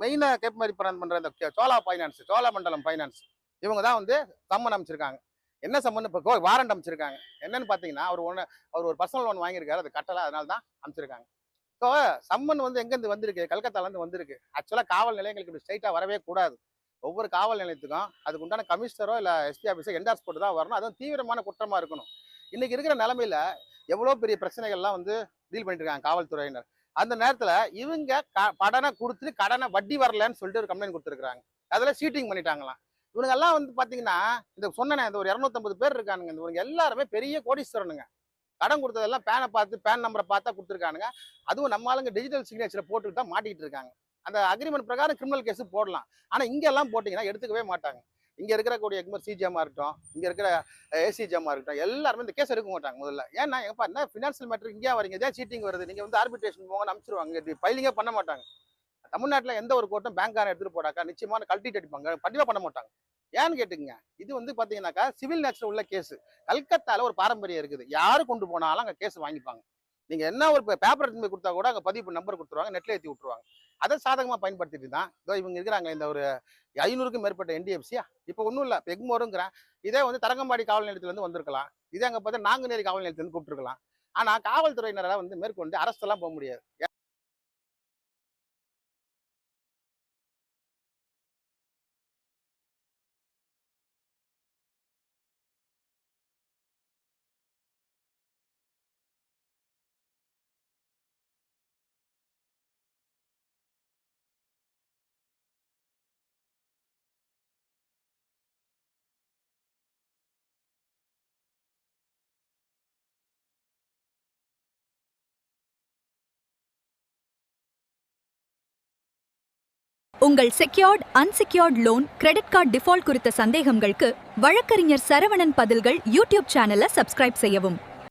மெயினா கேப்மரி பண்ற இந்த சோழமண்டலம் ஃபைனான்ஸ் இவங்க தான் வந்து சம்மன் அமைச்சிருக்காங்க. என்ன சம்மன் இப்போ வாரண்ட் அமைச்சிருக்காங்க. என்னன்னு பார்த்தீங்கன்னா அவர் ஒரு பர்சனல் லோன் வாங்கியிருக்காரு, அது கட்டலை, அதனால தான் அமைச்சிருக்காங்க. ஸோ சம்மன் வந்து எங்கேருந்து வந்திருக்கு? கல்கத்தாலேருந்து வந்திருக்கு. ஆக்சுவலாக காவல் நிலையங்களுக்கு இப்படி ஸ்ட்ரைட்டாக வரவே கூடாது. ஒவ்வொரு காவல் நிலையத்துக்கும் அதுக்கு உண்டான கமிஷனரோ இல்லை எஸ்பி ஆஃபீஸோ என்டார்ஸ் போட்டு தான் வரணும். அதுவும் தீவிரமான குற்றமாக இருக்கணும். இன்னைக்கு இருக்கிற நிலைமையில எவ்வளோ பெரிய பிரச்சனைகள்லாம் வந்து டீல் பண்ணிட்டு இருக்காங்க காவல்துறையினர். அந்த நேரத்தில் இவங்க கடனை கொடுத்துட்டு கடனை வட்டி வரலன்னு சொல்லிட்டு ஒரு கம்ப்ளைண்ட் கொடுத்துருக்காங்க. அதில் சீட்டிங் பண்ணிட்டாங்களாம். இவங்க எல்லாம் வந்து பார்த்தீங்கன்னா இந்த சொன்னேன், இந்த ஒரு 250 பேர் இருக்கானுங்க. இவங்க எல்லாருமே பெரிய கோடீஸ்வரனுங்க. கடன் கொடுத்ததெல்லாம் பேனை பார்த்து பேன் நம்பரை பார்த்தா கொடுத்துருக்கானுங்க. அதுவும் நம்ம ஆளுங்க டிஜிட்டல் சிக்னேச்சர் போட்டுக்கிட்டு தான் மாட்டிக்கிட்டு இருக்காங்க. அந்த அக்ரிமெண்ட் பிரகாரம் கிரிமினல் கேஸ் போடலாம். ஆனால் இங்கெல்லாம் போட்டிங்கன்னா எடுத்துக்கவே மாட்டாங்க. இங்கே இருக்கக்கூடிய எக்மர் சிஜிஎம்மாக இருக்கட்டும், இங்கே இருக்கிற ஏசிஜிஎம்மாக இருக்கட்டும், எல்லாருமே இந்த கேஸ் எடுக்க மாட்டாங்க முதல்ல. ஏன்னா எங்கப்பா என்ன ஃபினான்ஷியல் மேட்டர் இங்கே வரீங்க, இதே சீட்டிங் வருது, நீங்கள் வந்து ஆர்பிட்ரேஷன் போங்கன்னு அனுப்பிச்சிருவாங்க. ஃபைலிங்கே பண்ண மாட்டாங்க. தமிழ்நாட்டில் எந்த ஒரு கோர்ட்டும் பேங்க்காரன் எடுத்துகிட்டு போடாக்கா நிச்சயமான கல்ட்டிட்டு அடிப்பாங்க, கண்டிப்பாக பண்ண மாட்டாங்க. ஏன்னு கேட்டுங்க, இது வந்து பார்த்தீங்கன்னாக்கா சிவில் நேச்சர் உள்ள கேஸ். கல்கத்தாவில் ஒரு பாரம்பரியம் இருக்குது. யாரு கொண்டு போனாலும் அங்கே கேஸ் வாங்கிப்பாங்க. நீங்க என்ன ஒரு பேப்பர் எடுத்து கொடுத்தா கூட அங்கே பதிவு நம்பர் கொடுத்துருவாங்க, நெட்ல ஏற்றி விட்டுருவாங்க. அதை சாதகமாக பயன்படுத்திட்டு தான் இதோ இவங்க இருக்கிறாங்க. இந்த ஒரு 500க்கும் மேற்பட்ட என்டிஎஃப்சியா இப்போ ஒன்றும் இல்லை, இப்போ எக்மோருங்கிறேன். இதே வந்து தரங்கம்பாடி காவல் நிலையத்திலேருந்து வந்திருக்கலாம். இதே அங்கே பார்த்தா நாங்குநேரி காவல் நிலையத்திலேருந்து கூப்பிட்டுருக்கலாம். ஆனால் காவல்துறையினரால் வந்து மேற்கொண்டு அரசெல்லாம் போக முடியாது. உங்கள் secured unsecured loan credit card default குறித்த சந்தேகங்களுக்கு வழக்கறிஞர் சரவணன் பதில்கள் யூடியூப் சேனலை சப்ஸ்கிரைப் செய்யவும்.